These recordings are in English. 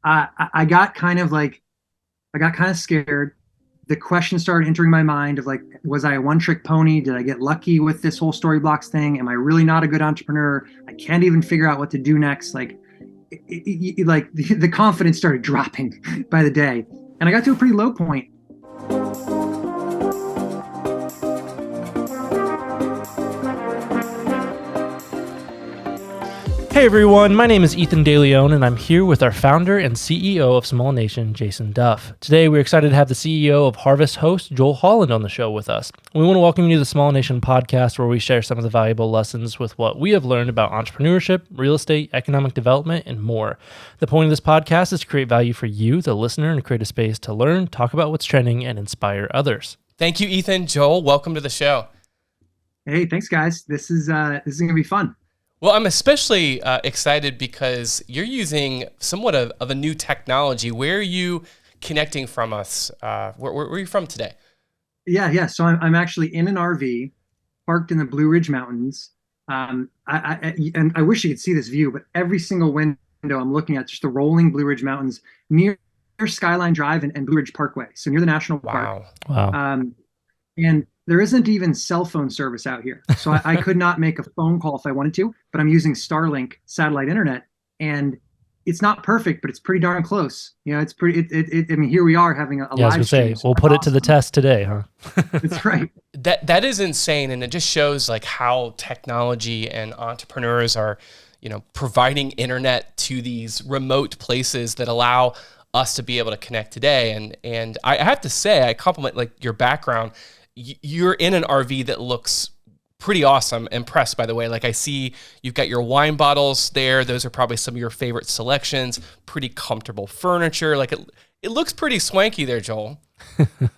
I got kind of like, I got kind of scared. The question started entering my mind of like, was I a one-trick pony? Did I get lucky with this whole story blocks thing? Am I really not a good entrepreneur? I can't even figure out what to do next. Like, like the confidence started dropping by the day, and I got to a pretty low point. Hey everyone, my name is Ethan DeLeon and I'm here with our founder and CEO of Small Nation, Jason Duff. Today we're excited to have the CEO of Harvest host, Joel Holland, on the show with us. We want to welcome you to the Small Nation podcast, where we share some of the valuable lessons with what we have learned about entrepreneurship, real estate, economic development, and more. The point of this podcast is to create value for you, the listener, and create a space to learn, talk about what's trending, and inspire others. Thank you, Ethan. Joel, welcome to the show. Hey, thanks guys. This is gonna be fun. Well, I'm especially excited because you're using somewhat of a new technology. Where are you connecting from us? Where are you from today? Yeah. So I'm actually in an RV parked in the Blue Ridge Mountains. And I wish you could see this view, but every single window I'm looking at just the rolling Blue Ridge Mountains near Skyline Drive and Blue Ridge Parkway. So near the national park. Wow. And there isn't even cell phone service out here. So I could not make a phone call if I wanted to, but I'm using Starlink satellite internet, and it's not perfect, but it's pretty darn close. You know, it's pretty, I mean, here we are having a Yeah, I was live gonna stream. say, we'll put it to the test today, huh? That's right. That is insane, and it just shows like how technology and entrepreneurs are, providing internet to these remote places that allow us to be able to connect today. And I have to say, I compliment like your background. You're in an RV that looks pretty awesome. Impressed, by the way. Like, I see you've got your wine bottles there. Those are probably some of your favorite selections. Pretty comfortable furniture. Like, it looks pretty swanky there, Joel.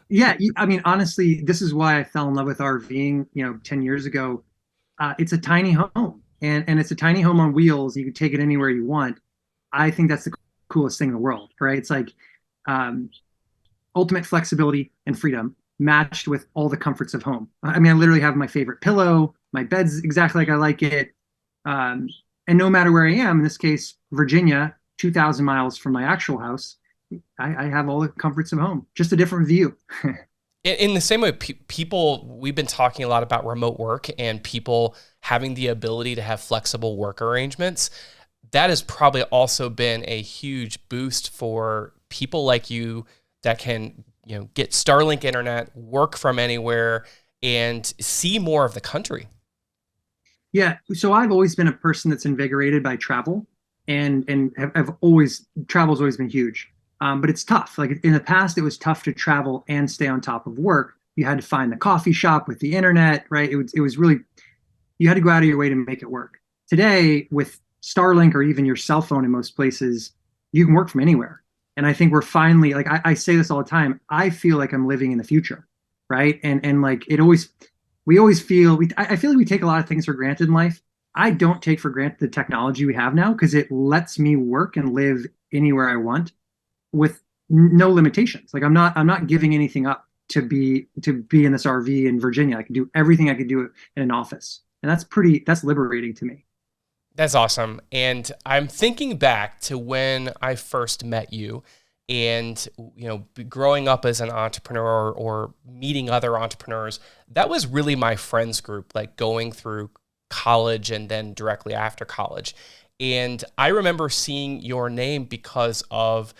Yeah, I mean, honestly, this is why I fell in love with RVing, 10 years ago. It's a tiny home, and it's a tiny home on wheels. You can take it anywhere you want. I think that's the coolest thing in the world, right? It's like ultimate flexibility and freedom, matched with all the comforts of home. I mean, I literally have my favorite pillow, my bed's exactly like I like it. And no matter where I am, in this case, Virginia, 2,000 miles from my actual house, I have all the comforts of home, just a different view. In the same way, people, we've been talking a lot about remote work and people having the ability to have flexible work arrangements. That has probably also been a huge boost for people like you that can get Starlink internet, work from anywhere, and see more of the country. Yeah, so I've always been a person that's invigorated by travel, and have always travel's always been huge. But it's tough. Like in the past, it was tough to travel and stay on top of work. You had to find the coffee shop with the internet, right? It was really, you had to go out of your way to make it work. Today, with Starlink or even your cell phone in most places, you can work from anywhere. And I think we're finally, like, I say this all the time, I feel like I'm living in the future, right? And like we always feel, I feel like we take a lot of things for granted in life. I don't take for granted the technology we have now, because it lets me work and live anywhere I want with no limitations. Like I'm not giving anything up to be in this RV in Virginia. I can do everything I could do in an office. And that's liberating to me. That's awesome. And I'm thinking back to when I first met you and, growing up as an entrepreneur or meeting other entrepreneurs. That was really my friends group, like going through college and then directly after college. And I remember seeing your name because of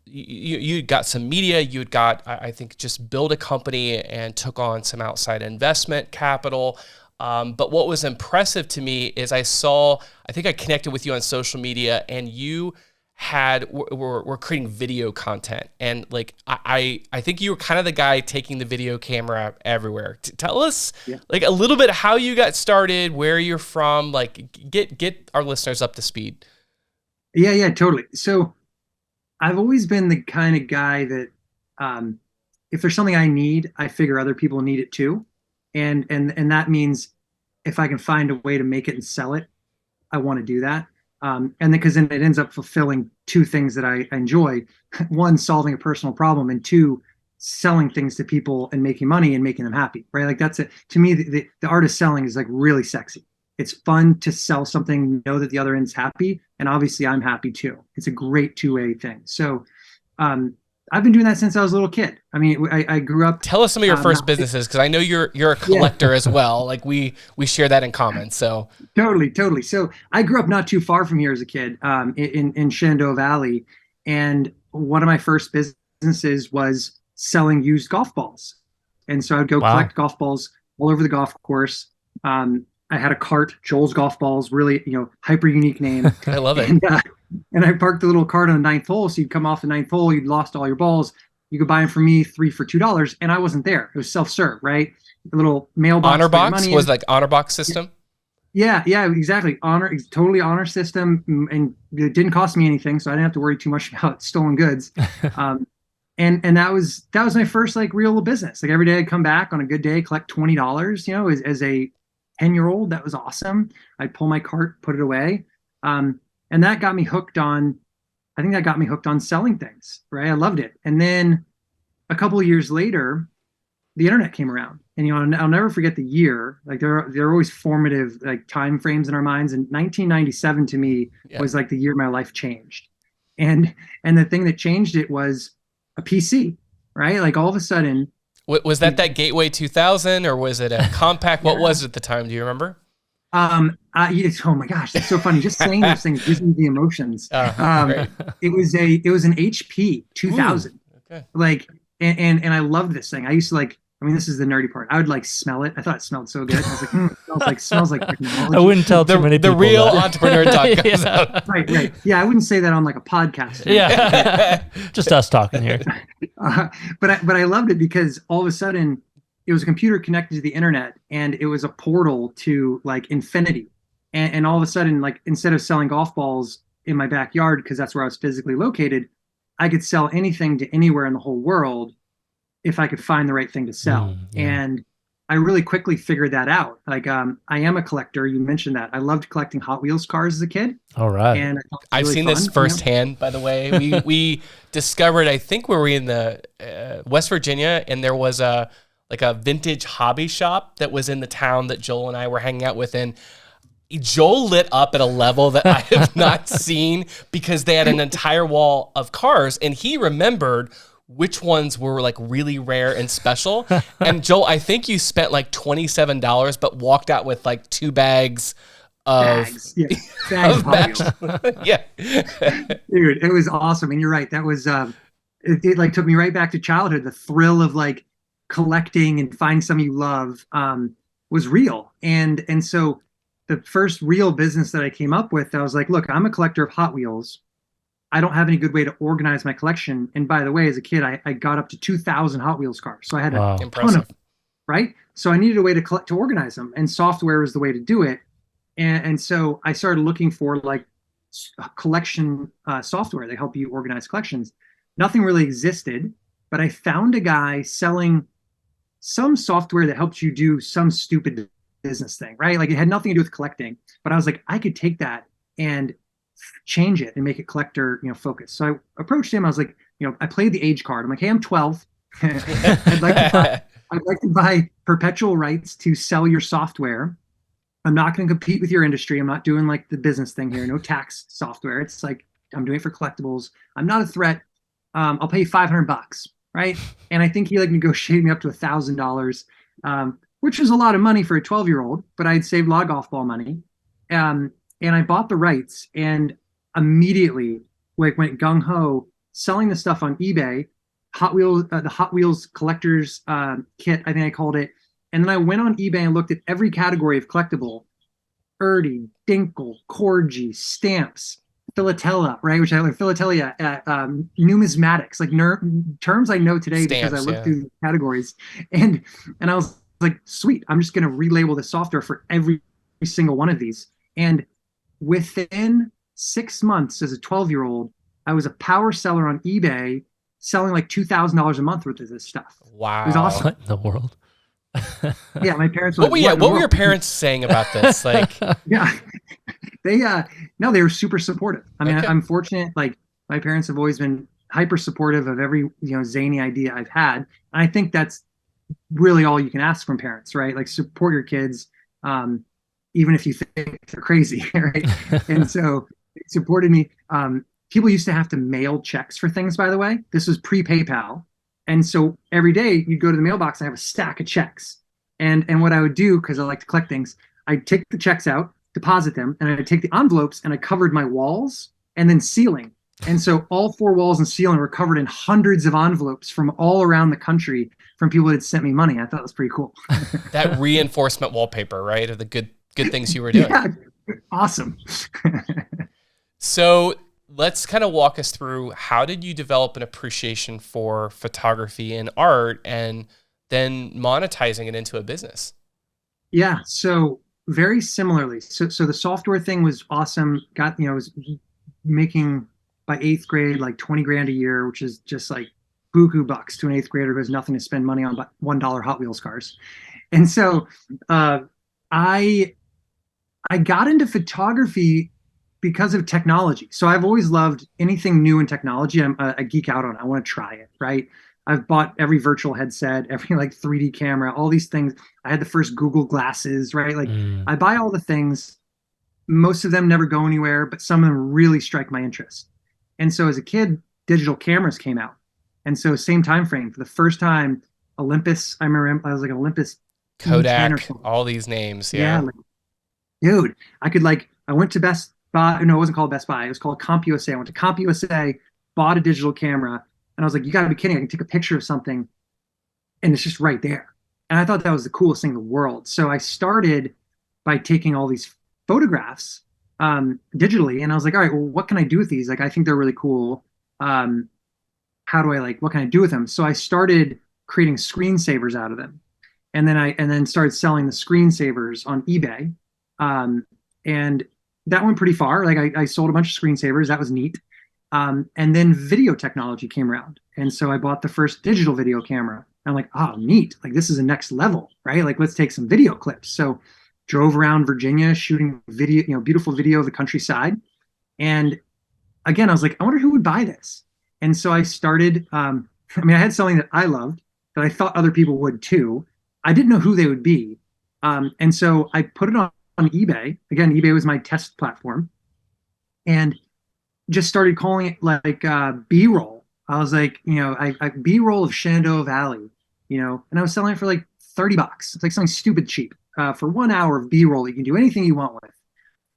you got some media, you had got, I think, just build a company and took on some outside investment capital. But what was impressive to me is I think I connected with you on social media, and you were creating video content. And like, I think you were kind of the guy taking the video camera everywhere. Tell us like a little bit how you got started, where you're from, like get our listeners up to speed. Yeah, totally. So I've always been the kind of guy that, if there's something I need, I figure other people need it too. And that means if I can find a way to make it and sell it, I want to do that. And then because then it ends up fulfilling two things that I enjoy: one, solving a personal problem, and two, selling things to people and making money and making them happy. Right? Like that's it. To me, the art of selling is like really sexy. It's fun to sell something, know that the other end's happy, and obviously I'm happy too. It's a great two-way thing. So I've been doing that since I was a little kid. I mean, I grew up. Tell us some of your first businesses, because I know you're a collector as well. Like we share that in common. So Totally. So I grew up not too far from here as a kid, in Shenandoah Valley, and one of my first businesses was selling used golf balls. And so I'd go collect golf balls all over the golf course. I had a cart, Joel's Golf Balls, really, hyper unique name. I love it. And I parked the little cart on the ninth hole. So you'd come off the ninth hole, you'd lost all your balls. You could buy them from me 3 for $2. And I wasn't there. It was self-serve, right? A little mailbox. Honor box was like honor box system. Yeah, exactly. Totally honor system. And it didn't cost me anything. So I didn't have to worry too much about stolen goods. And that was my first like real business. Like every day I'd come back on a good day, collect $20, as a 10-year-old. That was awesome. I'd pull my cart, put it away. And that got me hooked on, I think that got me hooked on selling things, right? I loved it. And then a couple of years later, the internet came around, and, I'll never forget the year. Like there are always formative like time frames in our minds. And 1997 to me was like the year my life changed. And the thing that changed it was a PC, right? Like all of a sudden. Was that Gateway 2000, or was it a compact? What was it at the time? Do you remember? Oh my gosh, that's so funny. Just saying those things gives me the emotions. It was an HP 2000. Ooh, okay. Like, and I loved this thing. I used to this is the nerdy part. I would like smell it. I thought it smelled so good. I was like, it smells like technology. I wouldn't tell too many people. The real entrepreneur talk comes out. Right. Yeah, I wouldn't say that on like a podcast. Yeah, just us talking here. But I loved it because all of a sudden it was a computer connected to the internet, and it was a portal to like infinity. And all of a sudden, like instead of selling golf balls in my backyard, because that's where I was physically located, I could sell anything to anywhere in the whole world if I could find the right thing to sell. And I really quickly figured that out. Like, I am a collector. You mentioned that. I loved collecting Hot Wheels cars as a kid. All right. And I've seen this firsthand, by the way. We discovered, I think we were in the West Virginia, and there was a vintage hobby shop that was in the town that Joel and I were hanging out with. And Joel lit up at a level that I have not seen, because they had an entire wall of cars, and he remembered which ones were like really rare and special. And Joel, I think you spent like $27, but walked out with like 2 bags of bags. Yeah. Dude, it was awesome. And you're right. That was, it like took me right back to childhood. The thrill of like collecting and finding something you love, was real. And so the first real business that I came up with, I was like, look, I'm a collector of Hot Wheels. I don't have any good way to organize my collection. And by the way, as a kid, I got up to 2,000 Hot Wheels cars. So I had a ton of them, right? So I needed a way to organize them, and software was the way to do it. And so I started looking for like collection software that help you organize collections. Nothing really existed, but I found a guy selling some software that helps you do some stupid business thing, right? Like it had nothing to do with collecting, but I was like, I could take that and change it and make it collector, focused. So I approached him. I was like, I played the age card. I'm like, hey, I'm 12. I'd like to buy perpetual rights to sell your software. I'm not going to compete with your industry. I'm not doing like the business thing here. No tax software. It's like, I'm doing it for collectibles. I'm not a threat. I'll pay you $500, right? And I think he like negotiated me up to $1,000, which is a lot of money for a 12-year-old, but I'd saved a lot of golf ball money. And I bought the rights, and immediately like went gung ho selling the stuff on eBay, the Hot Wheels collector's kit, I think I called it. And then I went on eBay and looked at every category of collectible: Erdy, Dinkle, Corgi, stamps, philatella, right? Which I like philatella, numismatics, like terms I know today stamps, because I looked through the categories, and I was like, sweet, I'm just going to relabel the software for every single one of these. And within 6 months, as a 12-year-old, I was a power seller on eBay, selling like $2,000 a month worth of this stuff. Wow. It was awesome. What in the world? Yeah, my parents were what were your parents saying about this? Like, yeah, they were super supportive. I mean, I'm fortunate. Like, my parents have always been hyper supportive of every zany idea I've had. And I think that's really all you can ask from parents, right? Like, support your kids. even if you think they're crazy, right? And so it supported me. People used to have to mail checks for things, by the way. This was pre-PayPal. And so every day you'd go to the mailbox and have a stack of checks. And what I would do, because I like to collect things, I'd take the checks out, deposit them, and I'd take the envelopes and I covered my walls and then ceiling. And so all 4 walls and ceiling were covered in hundreds of envelopes from all around the country from people that had sent me money. I thought it was pretty cool. That reinforcement wallpaper, right? Of the good things you were doing. Yeah, awesome. So let's kind of walk us through, how did you develop an appreciation for photography and art and then monetizing it into a business? Yeah, so very similarly. So the software thing was awesome. I was making by 8th grade like 20 grand a year, which is just like buku bucks to an 8th grader who has nothing to spend money on but $1 Hot Wheels cars. And so I got into photography because of technology. So I've always loved anything new in technology. I'm a geek out on. I want to try it, right? I've bought every virtual headset, every like 3D camera, all these things. I had the first Google glasses, right? Like I buy all the things. Most of them never go anywhere, but some of them really strike my interest. And so as a kid, digital cameras came out. And so same time frame, for the first time, Olympus, I remember I was like an Olympus Kodak, all these names. Yeah. Like, dude, I went to Best Buy. No, it wasn't called Best Buy. It was called CompUSA. I went to CompUSA, bought a digital camera, and I was like, you gotta be kidding. I can take a picture of something and it's just right there. And I thought that was the coolest thing in the world. So I started by taking all these photographs digitally, and I was like, all right, well, what can I do with these? Like, I think they're really cool. What can I do with them? So I started creating screensavers out of them. And then started selling the screensavers on eBay. And that went pretty far. Like I sold a bunch of screensavers. That was neat. And then video technology came around. And so I bought the first digital video camera. And I'm like, oh, neat. Like, this is a next level, right? Like, let's take some video clips. So drove around Virginia shooting video, beautiful video of the countryside. And again, I was like, I wonder who would buy this. And so I started, I had something that I loved that I thought other people would too. I didn't know who they would be. And so I put it on eBay. Again, eBay was my test platform. And just started calling it like B-roll. I was like, I B-roll of Shenandoah Valley, and I was selling it for like $30. It's like something stupid cheap for 1 hour of B-roll. You can do anything you want with,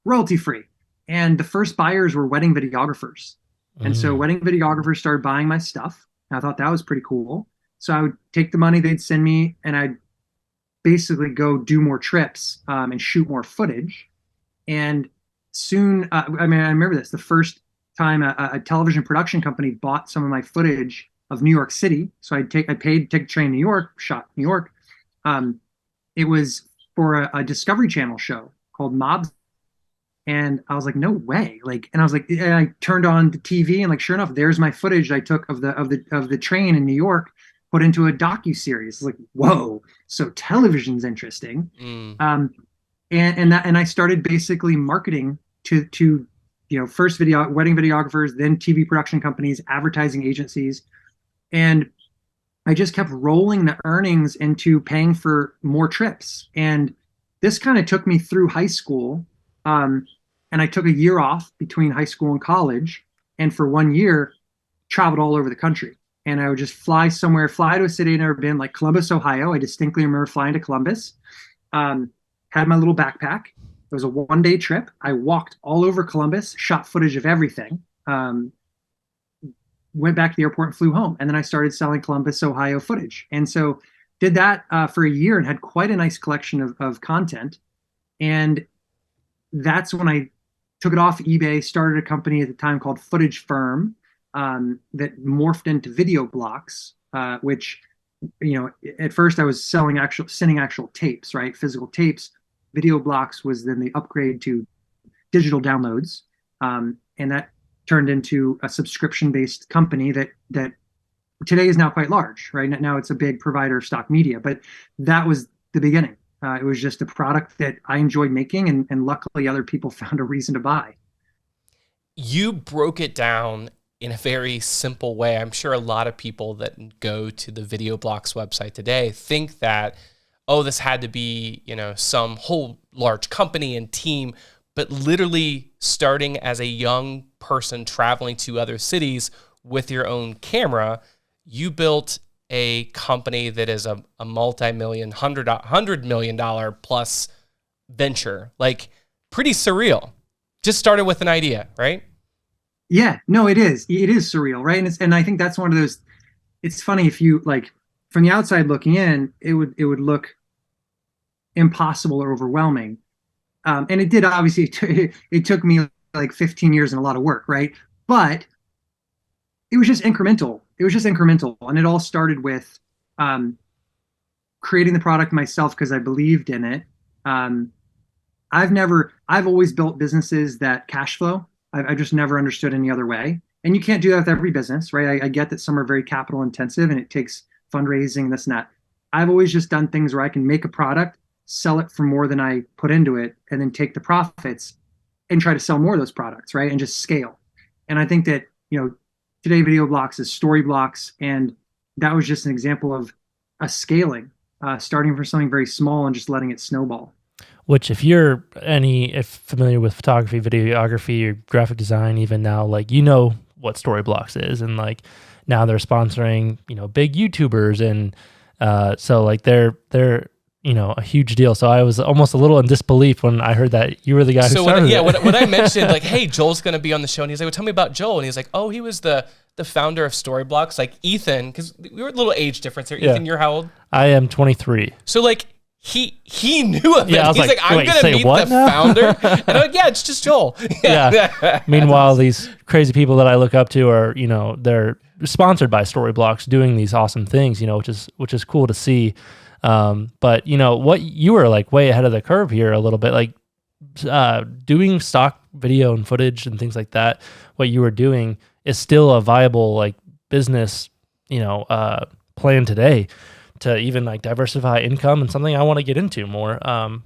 royalty free. And the first buyers were wedding videographers. And so wedding videographers started buying my stuff. And I thought that was pretty cool. So I would take the money they'd send me and I'd basically go do more trips and shoot more footage. And soon, I remember this, the first time a television production company bought some of my footage of New York City. So I paid to take a train to New York, shot New York. It was for a Discovery Channel show called Mobs. And I was like, no way. And I turned on the TV and like, sure enough, there's my footage I took of the train in New York, put into a docuseries. Like, whoa, so television's interesting. And I started basically marketing to first wedding videographers, then TV production companies, advertising agencies. And I just kept rolling the earnings into paying for more trips. And this kind of took me through high school. And I took a year off between high school and college. And for 1 year, traveled all over the country. And I would just fly to a city I'd never been, like Columbus, Ohio. I distinctly remember flying to Columbus, had my little backpack. It was a 1-day trip. I walked all over Columbus, shot footage of everything, went back to the airport and flew home. And then I started selling Columbus, Ohio footage. And so did that for a year and had quite a nice collection of content. And that's when I took it off eBay, started a company at the time called Footage Firm that morphed into Video Blocks, which, at first I was sending actual tapes, right? Physical tapes. Video Blocks was then the upgrade to digital downloads. And that turned into a subscription-based company that today is now quite large, right? Now it's a big provider of stock media, but that was the beginning. It was just a product that I enjoyed making, and luckily other people found a reason to buy. You broke it down in a very simple way. I'm sure a lot of people that go to the Video Blocks website today think that, oh, this had to be, some whole large company and team, but literally starting as a young person traveling to other cities with your own camera, you built a company that is a multi-million, $100 million plus venture. Like, pretty surreal. Just started with an idea, right? Yeah, no, it is. It is surreal, right? And I think that's one of those. It's funny if you like from the outside looking in, it would look impossible or overwhelming. And it did obviously. It took me like 15 years and a lot of work, right? But it was just incremental. It was just incremental, and it all started with creating the product myself because I believed in it. I've always built businesses that cash flow. I just never understood any other way. And you can't do that with every business, right? I get that some are very capital intensive and it takes fundraising, this and that. I've always just done things where I can make a product, sell it for more than I put into it, and then take the profits and try to sell more of those products, right? And just scale. And I think that, today Video Blocks is Story Blocks. And that was just an example of a scaling, starting from something very small and just letting it snowball. Which, if familiar with photography, videography, or graphic design, even now, like, what Storyblocks is, and like now they're sponsoring, big YouTubers, and so like they're a huge deal. So I was almost a little in disbelief when I heard that you were the guy who started it. When I mentioned like, hey, Joel's going to be on the show, and he's like, well, tell me about Joel, and he's like, oh, he was the founder of Storyblocks. Like Ethan, because we were a little age difference here. Ethan, you're how old? I am 23. So like, he knew of it. Yeah, He's like, I'm going to meet the founder. And I'm like, yeah, it's just Joel. Yeah. Meanwhile, these crazy people that I look up to are, they're sponsored by Storyblocks doing these awesome things, which is cool to see. But what you were like way ahead of the curve here a little bit, like doing stock video and footage and things like that. What you were doing is still a viable like business, plan today, to even like diversify income, and something I want to get into more.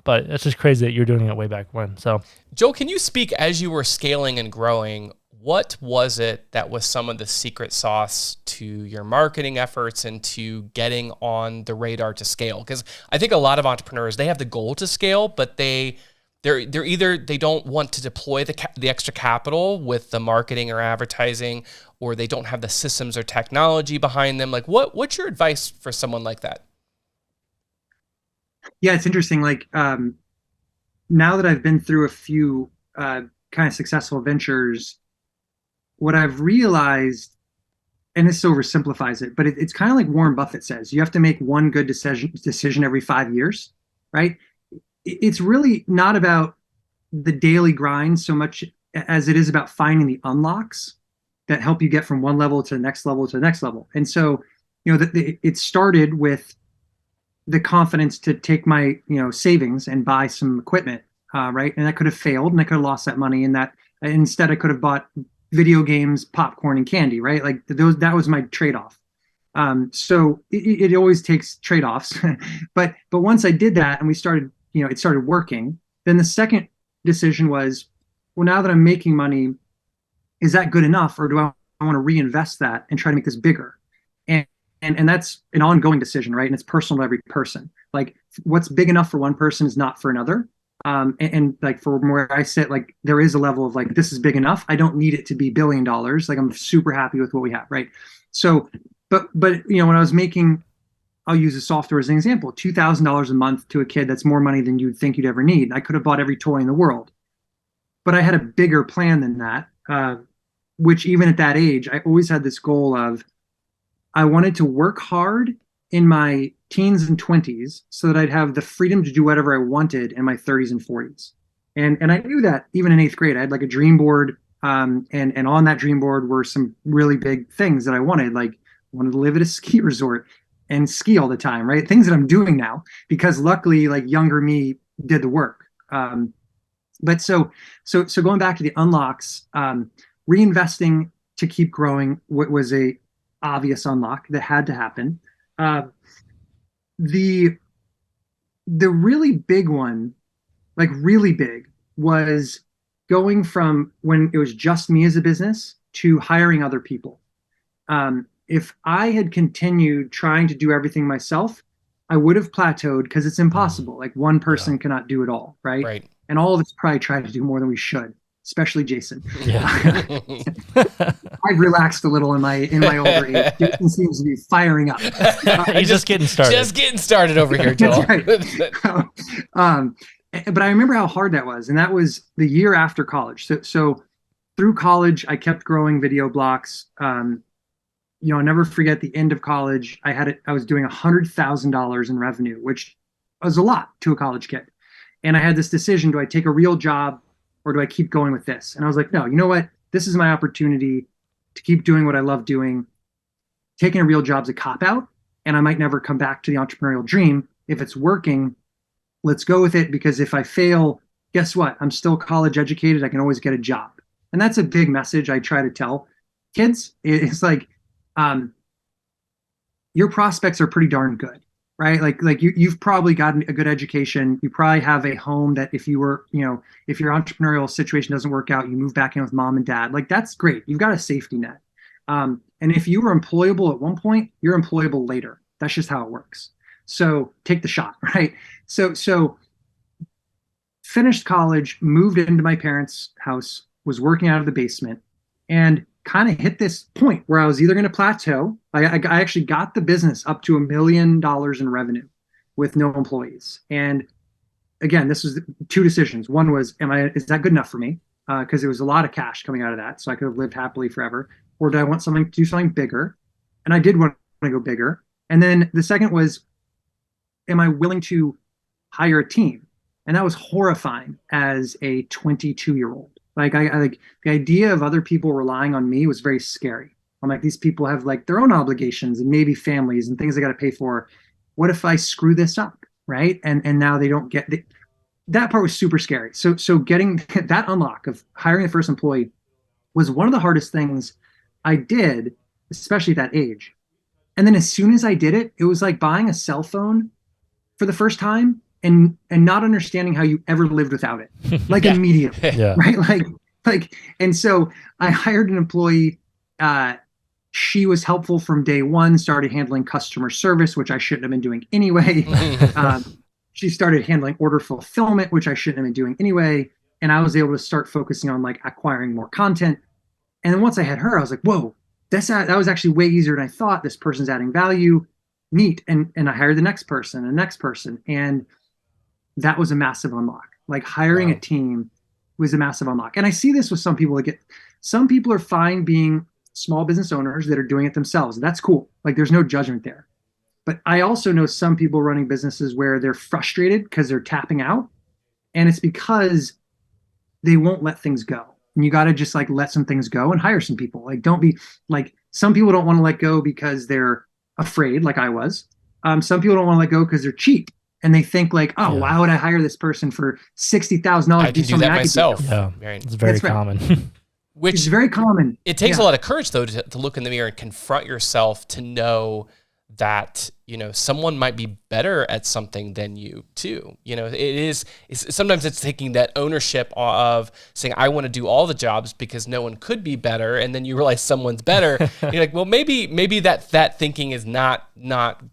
But it's just crazy that you're doing it way back when. So Joel, can you speak as you were scaling and growing, what was it that was some of the secret sauce to your marketing efforts and to getting on the radar to scale? Because I think a lot of entrepreneurs, they have the goal to scale, but they're either they don't want to deploy the extra capital with the marketing or advertising, or they don't have the systems or technology behind them. Like, what's your advice for someone like that? Yeah, it's interesting. Like now that I've been through a few kind of successful ventures, what I've realized, and this oversimplifies it, but it's kind of like Warren Buffett says, you have to make one good decision every 5 years, right? It's really not about the daily grind so much as it is about finding the unlocks that help you get from one level to the next level to the next level. And so, it started with the confidence to take my, savings and buy some equipment, right? And that could have failed, and I could have lost that money, and that instead I could have bought video games, popcorn, and candy, right? Like that was my trade-off. So it always takes trade-offs. but once I did that and we started, it started working, then the second decision was, well, now that I'm making money, is that good enough, or do I want to reinvest that and try to make this bigger? And that's an ongoing decision, right? And it's personal to every person. Like what's big enough for one person is not for another. And like from where I sit, like there is a level of like, this is big enough. I don't need it to be $1 billion. Like I'm super happy with what we have, right? So, but when I was making, I'll use a software as an example, $2,000 a month to a kid, that's more money than you'd think you'd ever need. I could have bought every toy in the world, but I had a bigger plan than that, which even at that age, I always had this goal of, I wanted to work hard in my teens and 20s so that I'd have the freedom to do whatever I wanted in my 30s and 40s. And I knew that even in 8th grade. I had like a dream board, and on that dream board were some really big things that I wanted. Like I wanted to live at a ski resort and ski all the time, right? Things that I'm doing now because luckily like younger me did the work. But so going back to the unlocks, reinvesting to keep growing was a obvious unlock that had to happen. The really big one, like really big, was going from when it was just me as a business to hiring other people. If I had continued trying to do everything myself, I would have plateaued because it's impossible. Like one person cannot do it all, right? Right. And all of us probably try to do more than we should, especially Jason. Yeah. I've relaxed a little in my older age. Jason seems to be firing up. He's just getting started. Just getting started over here, Joel. But I remember how hard that was, and that was the year after college. So through college, I kept growing video blocks. I'll never forget the end of college. I was doing $100,000 in revenue, which was a lot to a college kid. And I had this decision: do I take a real job or do I keep going with this? And I was like, no, you know what? This is my opportunity to keep doing what I love doing. Taking a real job's a cop out, and I might never come back to the entrepreneurial dream. If it's working, let's go with it, because if I fail, guess what? I'm still college educated. I can always get a job. And that's a big message I try to tell kids. It's like, your prospects are pretty darn good, right? Like you've probably gotten a good education. You probably have a home that if your entrepreneurial situation doesn't work out, you move back in with mom and dad. Like, that's great. You've got a safety net. And if you were employable at one point, you're employable later. That's just how it works. So take the shot, right? So finished college, moved into my parents' house, was working out of the basement, and kind of hit this point where I was either going to plateau. I actually got the business up to $1 million in revenue with no employees. And again, this was two decisions. One was, is that good enough for me? Because there was a lot of cash coming out of that, so I could have lived happily forever. Or did I want to do something bigger? And I did want to go bigger. And then the second was, am I willing to hire a team? And that was horrifying as a 22-year-old. Like, I like the idea of other people relying on me was very scary. I'm like, these people have like their own obligations and maybe families and things they got to pay for. What if I screw this up, right? And now they don't get that part was super scary. So getting that unlock of hiring the first employee was one of the hardest things I did, especially at that age. And then as soon as I did it, it was like buying a cell phone for the first time and not understanding how you ever lived without it, like immediately, right? Like, and so I hired an employee. She was helpful from day one, started handling customer service, which I shouldn't have been doing anyway. She started handling order fulfillment, which I shouldn't have been doing anyway. And I was able to start focusing on like acquiring more content. And then once I had her, I was like, whoa, that was actually way easier than I thought. This person's adding value. Neat. And I hired the next person, and that was a massive unlock. Like hiring a team was a massive unlock. And I see this with some people. Some people are fine being small business owners that are doing it themselves. That's cool. Like, there's no judgment there. But I also know some people running businesses where they're frustrated because they're tapping out, and it's because they won't let things go. And you got to just like let some things go and hire some people. Like, don't be like, some people don't want to let go because they're afraid, like I was. Some people don't want to let go because they're cheap. And they think like, oh, why would I hire this person for $60,000? I can do that myself. Yeah, it's very common. Which is very common. It takes a lot of courage, though, to look in the mirror and confront yourself, to know that, someone might be better at something than you too. Sometimes it's taking that ownership of saying, I want to do all the jobs because no one could be better. And then you realize someone's better. And you're like, well, maybe that thinking is not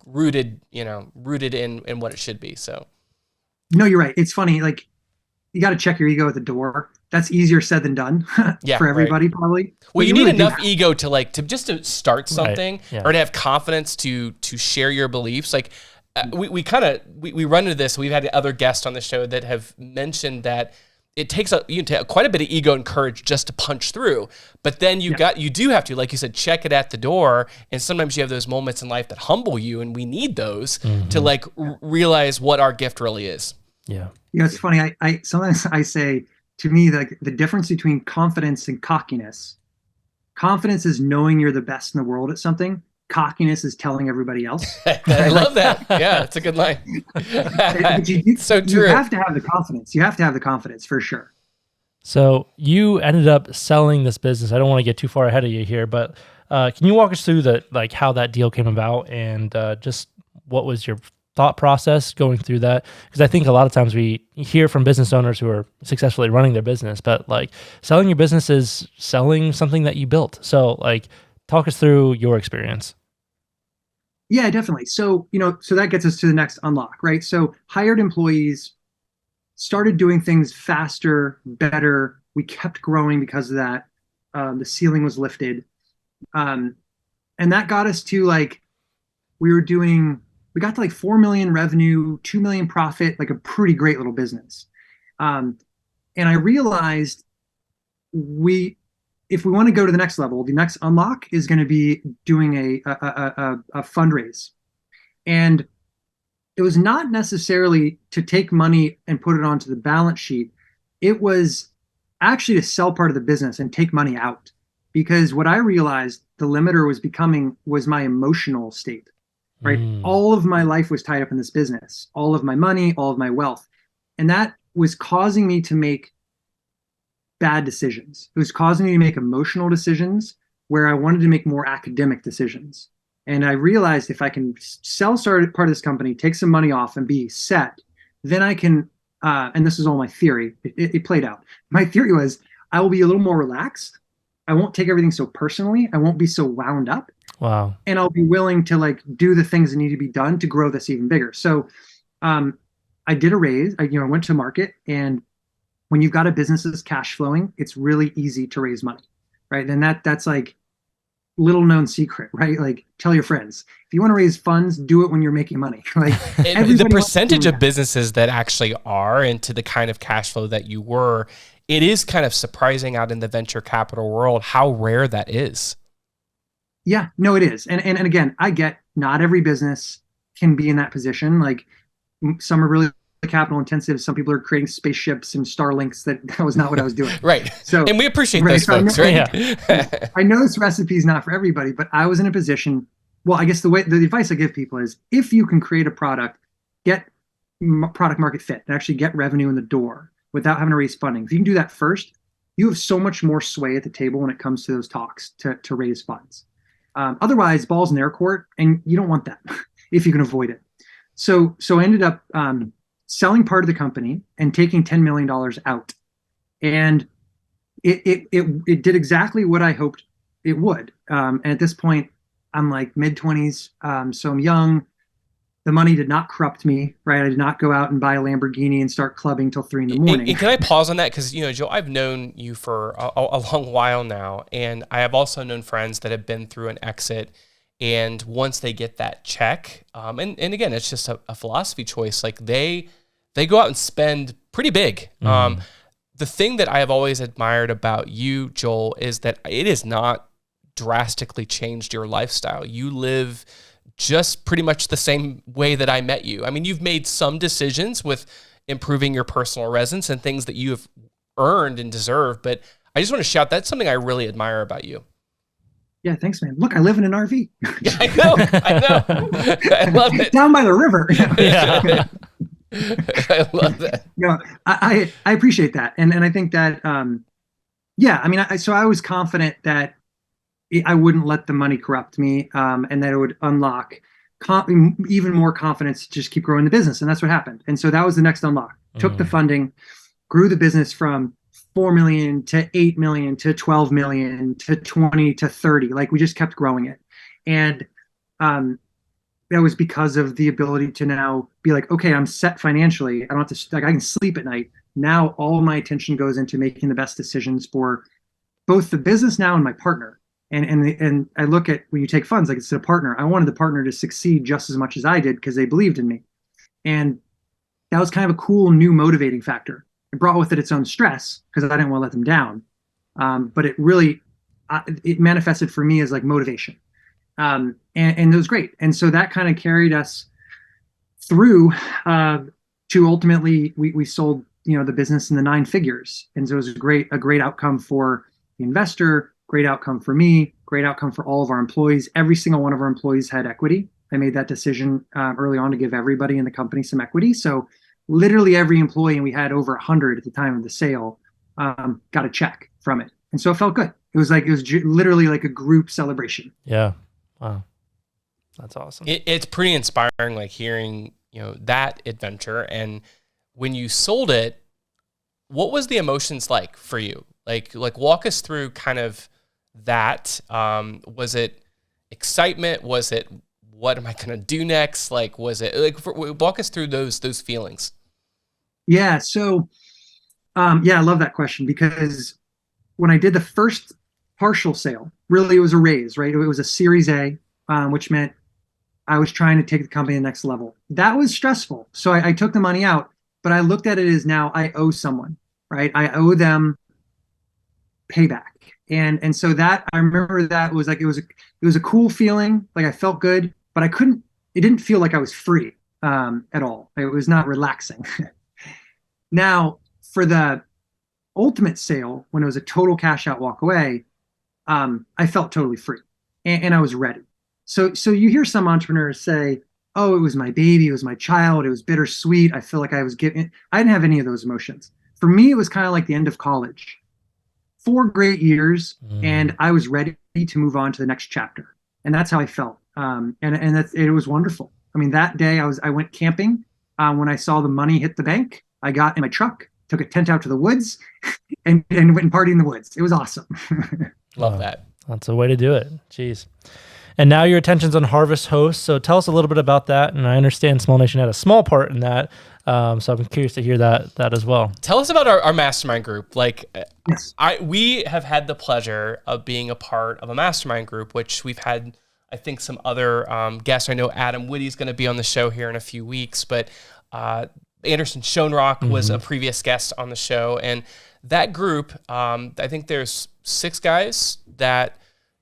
rooted in what it should be. So. No, you're right. It's funny. Like, you got to check your ego at the door. That's easier said than done for everybody, probably. Well, you need enough ego to start something, or to have confidence to share your beliefs. Like, we run into this. We've had other guests on the show that have mentioned that it takes quite a bit of ego and courage just to punch through. But then you do have to, like you said, check it at the door. And sometimes you have those moments in life that humble you, and we need those to realize what our gift really is. Yeah. It's funny. I sometimes I say, to me, like, the difference between confidence and cockiness. Confidence is knowing you're the best in the world at something. Cockiness is telling everybody else. I love that. Yeah, it's a good line. So true. You have to have the confidence. You have to have the confidence for sure. So you ended up selling this business. I don't want to get too far ahead of you here, but can you walk us through how that deal came about, and just what was your thought process going through that? Because I think a lot of times we hear from business owners who are successfully running their business, but like, selling your business is selling something that you built. So like, talk us through your experience. Yeah, definitely. So, so that gets us to the next unlock, right? So hired employees, started doing things faster, better. We kept growing because of that. The ceiling was lifted. Um, and that got us to like, we got to like 4 million revenue, 2 million profit, like a pretty great little business. Um, and I realized if we want to go to the next level, the next unlock is going to be doing a fundraise. And it was not necessarily to take money and put it onto the balance sheet. It was actually to sell part of the business and take money out. Because what I realized the limiter was my emotional state, right? All of my life was tied up in this business, all of my money, all of my wealth. And that was causing me to make bad decisions. It was causing me to make emotional decisions where I wanted to make more academic decisions. And I realized if I can sell part of this company, take some money off and be set, then I can, and this is all my theory, it played out. My theory was I will be a little more relaxed. I won't take everything so personally. I won't be so wound up. Wow. And I'll be willing to like do the things that need to be done to grow this even bigger. So I did a raise. I went to market, and when you've got a business that's cash flowing, it's really easy to raise money, right? And that's like little known secret, right? Like tell your friends, if you want to raise funds, do it when you're making money. Like the percentage of businesses that actually are into the kind of cash flow that you were, it is kind of surprising out in the venture capital world how rare that is. Yeah, no, it is. And again, I get not every business can be in that position. Like some are really capital intensive. Some people are creating spaceships and Starlinks. That was not what I was doing. Right. So, and we appreciate right, those so folks, right? Yeah. I know this recipe is not for everybody, but I was in a position. Well, I guess the advice I give people is if you can create a product, get product market fit, and actually get revenue in the door without having to raise funding. If you can do that first, you have so much more sway at the table when it comes to those talks to raise funds. Otherwise, ball's in their court, and you don't want that if you can avoid it. So I ended up selling part of the company and taking $10 million out. And it did exactly what I hoped it would. And at this point, I'm like mid-20s, so I'm young. The money did not corrupt me, right? I did not go out and buy a Lamborghini and start clubbing till 3 a.m. And can I pause on that? Because, Joe, I've known you for a long while now, and I have also known friends that have been through an exit. And once they get that check, and again, it's just a philosophy choice. Like they go out and spend pretty big. The thing that I have always admired about you, Joel, is that it has not drastically changed your lifestyle. You live just pretty much the same way that I met you. I mean, you've made some decisions with improving your personal residence and things that you have earned and deserved, but I just want to shout, that's something I really admire about you. Yeah, thanks, man. Look, I live in an RV. Yeah, I know. I love it. Down by the river. Yeah. I love that. I appreciate that. And I think that, yeah, I mean, so I was confident that I wouldn't let the money corrupt me, and that it would unlock even more confidence to just keep growing the business. And that's what happened. And so that was the next unlock. Took the funding, grew the business from 4 million to 8 million to 12 million to 20 to 30. Like we just kept growing it. And that was because of the ability to now be like, okay, I'm set financially. I don't have to, like, I can sleep at night. Now all of my attention goes into making the best decisions for both the business now and my partner. And I look at when you take funds, like it's a partner. I wanted the partner to succeed just as much as I did because they believed in me. And that was kind of a cool new motivating factor. It brought with it its own stress because I didn't want to let them down. But it really, it manifested for me as like motivation. And it was great. And so that kind of carried us through to ultimately we sold, the business in the 9 figures. And so it was a great outcome for the investor, great outcome for me, great outcome for all of our employees. Every single one of our employees had equity. I made that decision early on to give everybody in the company some equity. So literally every employee, and we had over 100 at the time of the sale, got a check from it. And so it felt good. It was literally like a group celebration. Yeah. Wow. That's awesome. It's pretty inspiring, like hearing, that adventure. And when you sold it, what was the emotions like for you? Like walk us through kind of that. Was it excitement? Was it what am I going to do next? Like, was it like, walk us through those feelings. Yeah. So, yeah, I love that question because when I did the first partial sale, really it was a raise, right? It was a Series A, which meant I was trying to take the company to the next level. That was stressful. So I took the money out, but I looked at it as now I owe someone, right? I owe them payback. And so that I remember that was like it was a cool feeling, like I felt good, but it didn't feel like I was free at all. It was not relaxing. Now, for the ultimate sale, when it was a total cash out walk away, I felt totally free and I was ready. So you hear some entrepreneurs say, "Oh, it was my baby, it was my child, it was bittersweet. I feel like I was giving." I didn't have any of those emotions. For me, it was kind of like the end of college. 4 great years, and I was ready to move on to the next chapter, and that's how I felt. And it was wonderful. I mean, that day I went camping. When I saw the money hit the bank, I got in my truck, took a tent out to the woods, and went and partied in the woods. It was awesome. Love that. That's a way to do it. Jeez. And now your attention's on Harvest Host. So tell us a little bit about that. And I understand Small Nation had a small part in that. So I'm curious to hear that as well. Tell us about our mastermind group. Like, Yes. we have had the pleasure of being a part of a mastermind group, which we've had, I think, some other guests. I know Adam Whitty's going to be on the show here in a few weeks, but Anderson Schoenrock was a previous guest on the show. And that group, I think there's 6 guys that,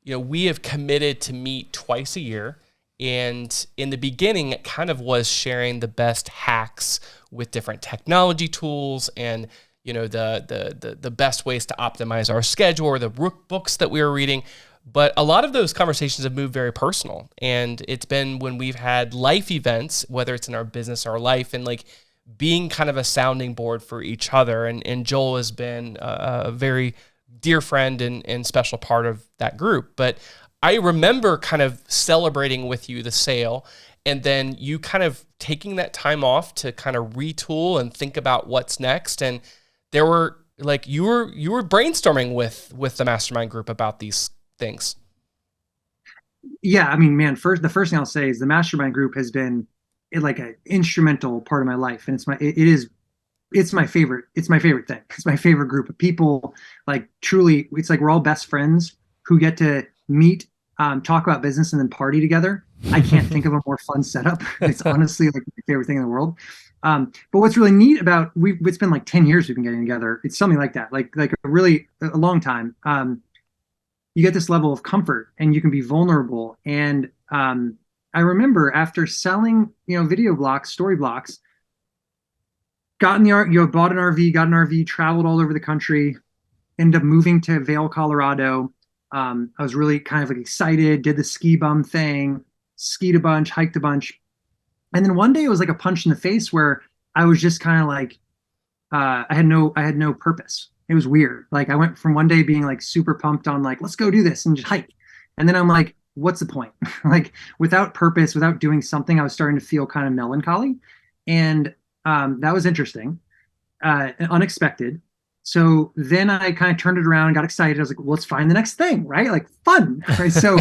we have committed to meet twice a year. And in the beginning, it kind of was sharing the best hacks with different technology tools and, the best ways to optimize our schedule or the books that we were reading. But a lot of those conversations have moved very personal. And it's been when we've had life events, whether it's in our business or life, and like being kind of a sounding board for each other. And Joel has been a very dear friend and special part of that group. But I remember kind of celebrating with you the sale, and then you kind of taking that time off to kind of retool and think about what's next. And there were like, you were brainstorming with the mastermind group about these things. Yeah, I mean, man, the first thing I'll say is the mastermind group has been like an instrumental part of my life, and it's my favorite thing. It's my favorite group of people. Like, truly, it's like we're all best friends who get to meet, talk about business, and then party together. I can't think of a more fun setup. It's honestly like my favorite thing in the world. But what's really neat about it's been like 10 years we've been getting together. It's something like that, like a long time. You get this level of comfort and you can be vulnerable. And I remember after selling, video blocks, story blocks, bought an RV, traveled all over the country, ended up moving to Vail, Colorado. I was really kind of like excited, did the ski bum thing, skied a bunch, hiked a bunch. And then one day it was like a punch in the face where I was just kind of like, I had no purpose. It was weird. Like, I went from one day being like super pumped on like, let's go do this and just hike. And then I'm like, what's the point? Like, without purpose, without doing something, I was starting to feel kind of melancholy. And that was interesting, unexpected. So then I kind of turned it around and got excited. I was like, well, let's find the next thing, right? Like, fun, right? So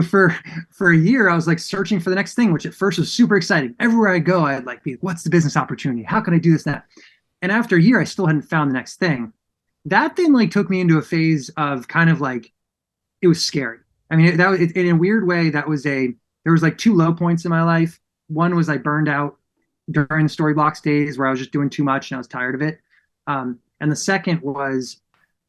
for a year, I was like searching for the next thing, which at first was super exciting. Everywhere I go, I'd like be, what's the business opportunity? How can I do this, that? And after a year, I still hadn't found the next thing. That then like took me into a phase of kind of like, it was scary. I mean, in a weird way, there was like 2 low points in my life. One was I burned out during the Storyblocks days where I was just doing too much and I was tired of it. And the second was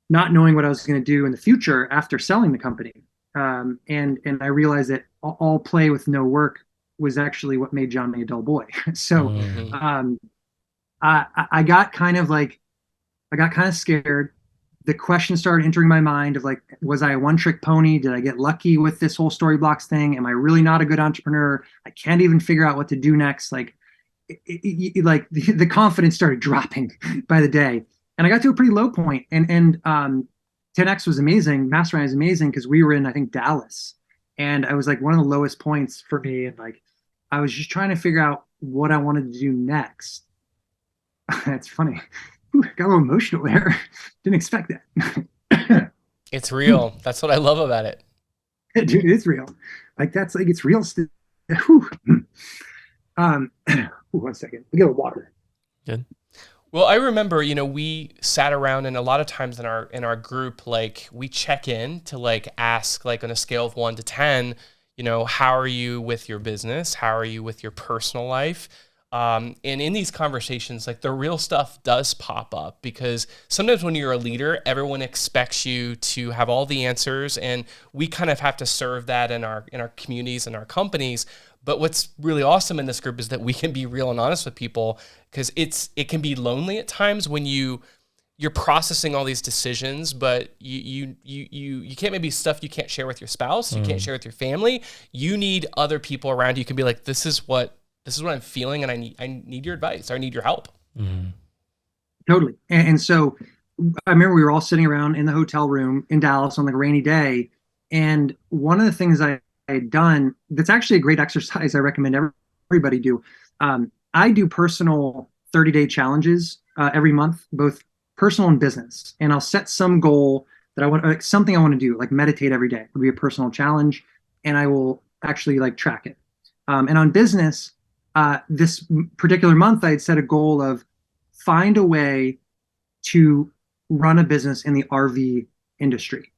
not knowing what I was going to do in the future after selling the company. And I realized that all play with no work was actually what made Johnny a dull boy. So I got kind of scared. The question started entering my mind of like, was I a one-trick pony? Did I get lucky with this whole Storyblocks thing? Am I really not a good entrepreneur? I can't even figure out what to do next. Like, like the confidence started dropping by the day, and I got to a pretty low point. And 10X was amazing. Mastermind is amazing because we were in, I think, Dallas, and I was like one of the lowest points for me. And like, I was just trying to figure out what I wanted to do next. That's funny. Ooh, got a little emotional there. Didn't expect that. It's real. That's what I love about it. Dude, it's real. Like that's like it's real. Whew. Ooh, 1 second. We get a water. Good. Well, I remember, we sat around and a lot of times in our group, like we check in to like ask like on a scale of 1 to 10, how are you with your business? How are you with your personal life? And in these conversations, like the real stuff does pop up because sometimes when you're a leader, everyone expects you to have all the answers, and we kind of have to serve that in our communities and our companies. But what's really awesome in this group is that we can be real and honest with people because it can be lonely at times when you're processing all these decisions, but you can't, maybe stuff you can't share with your spouse, you can't share with your family. You need other people around you. You can be like, this is what I'm feeling, and I need your advice, or I need your help. Mm-hmm. Totally. And so I remember we were all sitting around in the hotel room in Dallas on like a rainy day. And one of the things I had done that's actually a great exercise I recommend everybody do. I do personal 30-day challenges every month, both personal and business. And I'll set some goal that I want, like something I want to do, like meditate every day. It would be a personal challenge, and I will actually like track it. And on business, this particular month, I had set a goal of find a way to run a business in the RV industry.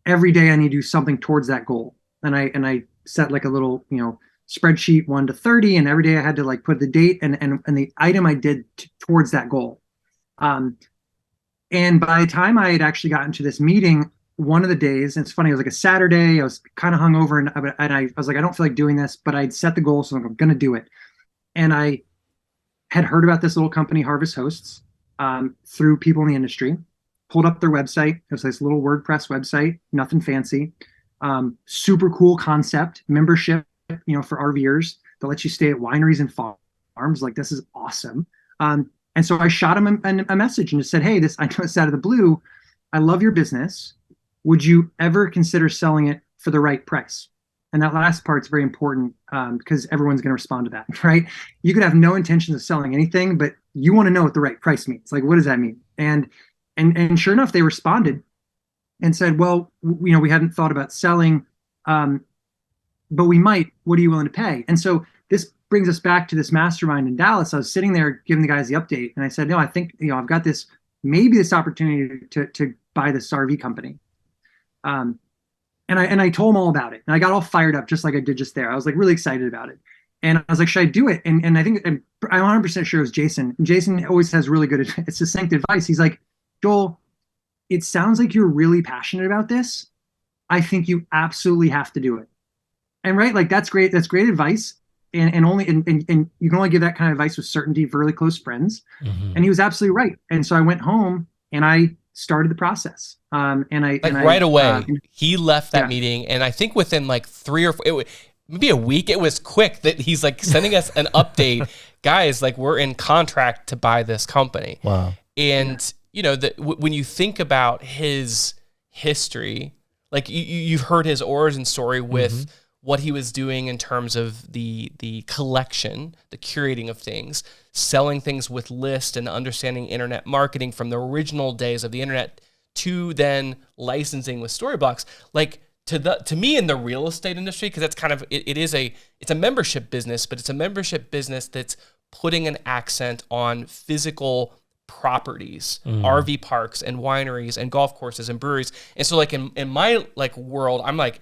Every day I need to do something towards that goal. And I set like a little, spreadsheet 1 to 30, and every day I had to like put the date and the item I did towards that goal. And by the time I had actually gotten to this meeting, one of the days, and it's funny, it was like a Saturday, I was kind of hungover, and I was like, I don't feel like doing this, but I'd set the goal, so I'm going to do it. And I had heard about this little company, Harvest Hosts, through people in the industry, pulled up their website. It was this little WordPress website, nothing fancy. Super cool concept, membership, for RVers that lets you stay at wineries and farms. Like, this is awesome. And so I shot him a message and just said, hey, I know it's out of the blue. I love your business. Would you ever consider selling it for the right price? And that last part's very important because everyone's going to respond to that, right? You could have no intentions of selling anything, but you want to know what the right price means. Like, what does that mean? And sure enough, they responded and said, well, we hadn't thought about selling, but we might. What are you willing to pay? And so this brings us back to this mastermind in Dallas. I was sitting there giving the guys the update, and I said, no, I think I've got maybe this opportunity to buy this RV company. And I told him all about it, and I got all fired up just like I did just there. I was like really excited about it, and I was like, should I do it? And I think I'm 100% sure it was Jason. And Jason always has really good, it's succinct advice. He's like, Joel, it sounds like you're really passionate about this. I think you absolutely have to do it. And right, like that's great. That's great advice. And you can only give that kind of advice with certainty for really close friends. Mm-hmm. And he was absolutely right. And so I went home and I started the process. Right away, he left that meeting, and I think within like 3 or 4, maybe a week, it was quick that he's like sending us an update, guys. Like, we're in contract to buy this company. Wow. And when you think about his history, like you've heard his origin story with what he was doing in terms of the collection, the curating of things, selling things with list, and understanding internet marketing from the original days of the internet to then licensing with Storyblocks. Like, to me in the real estate industry, because that's kind of it's a membership business, but it's a membership business that's putting an accent on physical properties, RV parks and wineries and golf courses and breweries. And so like in my like world, I'm like,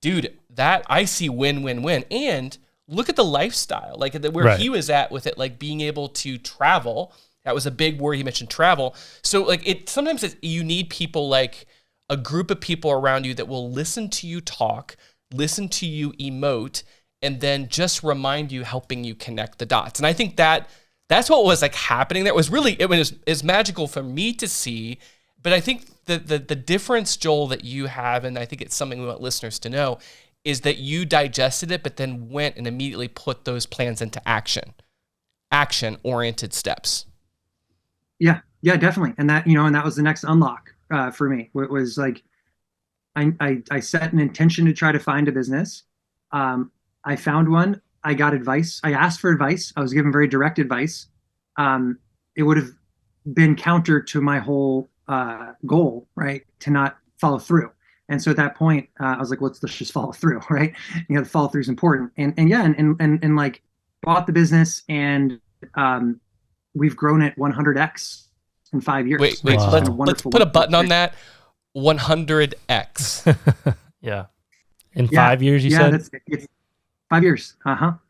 dude, that I see win-win-win. And look at the lifestyle, like where he was at with it, like being able to travel. That was a big word. He mentioned travel. So like sometimes you need people, like a group of people around you that will listen to you talk, listen to you emote, and then just remind you, helping you connect the dots. And I think that's what was like happening there. It was magical for me to see. But I think the difference, Joel, that you have, and I think it's something we want listeners to know, is that you digested it, but then went and immediately put those plans into action-oriented steps. Yeah, definitely. And that was the next unlock for me. It was like, I set an intention to try to find a business. I found one. I got advice. I asked for advice. I was given very direct advice. It would have been counter to my whole goal, right, to not follow through. And so at that point, I was like, let's just follow through, right? The follow through is important. And yeah, and like bought the business, and we've grown it 100x in 5 years. Wait, Right? wait. So Wow. it's been a Let's wonderful put a button on that. 100x. Yeah. In 5 years, you yeah, said? it's 5 years.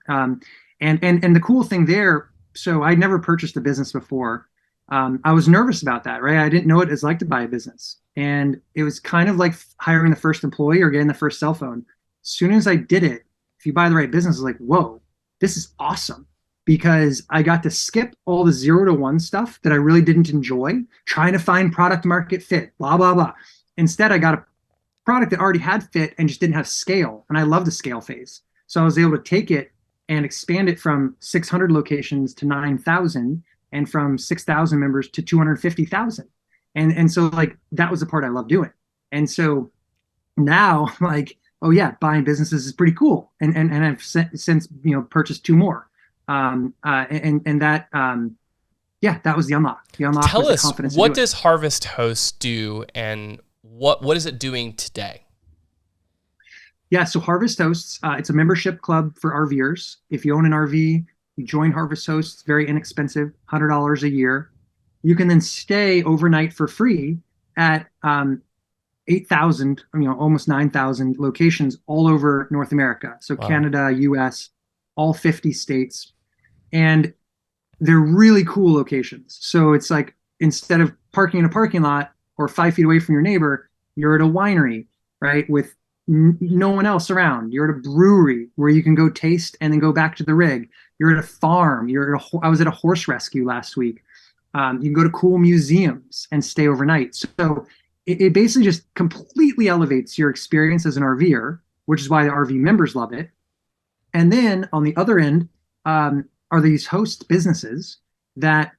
And the cool thing there, so I never purchased a business before. I was nervous about that, right? I didn't know what it's like to buy a business. And it was kind of like hiring the first employee or getting the first cell phone. As soon as I did it, if you buy the right business, it's like, whoa, this is awesome. Because I got to skip all the 0 to 1 stuff that I really didn't enjoy, trying to find product market fit, blah, blah, blah. Instead, I got a product that already had fit and just didn't have scale. And I love the scale phase. So I was able to take it and expand it from 600 locations to 9,000, and from 6,000 members to 250,000. And so like that was the part I love doing. And so now like, oh yeah, buying businesses is pretty cool. And I've since purchased 2 more. And that that was the unlock. The unlock Tell was the us, confidence. what does Harvest Host do, and what is it doing today? Yeah, so Harvest Hosts, it's a membership club for RVers. If you own an RV, you join Harvest Hosts, very inexpensive, $100 a year. You can then stay overnight for free at 8,000, almost 9,000 locations all over North America. So Wow. Canada, US, all 50 states. And they're really cool locations. So it's like, instead of parking in a parking lot or 5 feet away from your neighbor, you're at a winery, right? With no one else around. You're at a brewery where you can go taste and then go back to the rig. You're at a farm. I was at a horse rescue last week. You can go to cool museums and stay overnight. So it basically just completely elevates your experience as an RVer, which is why the RV members love it. And then on the other end are these host businesses that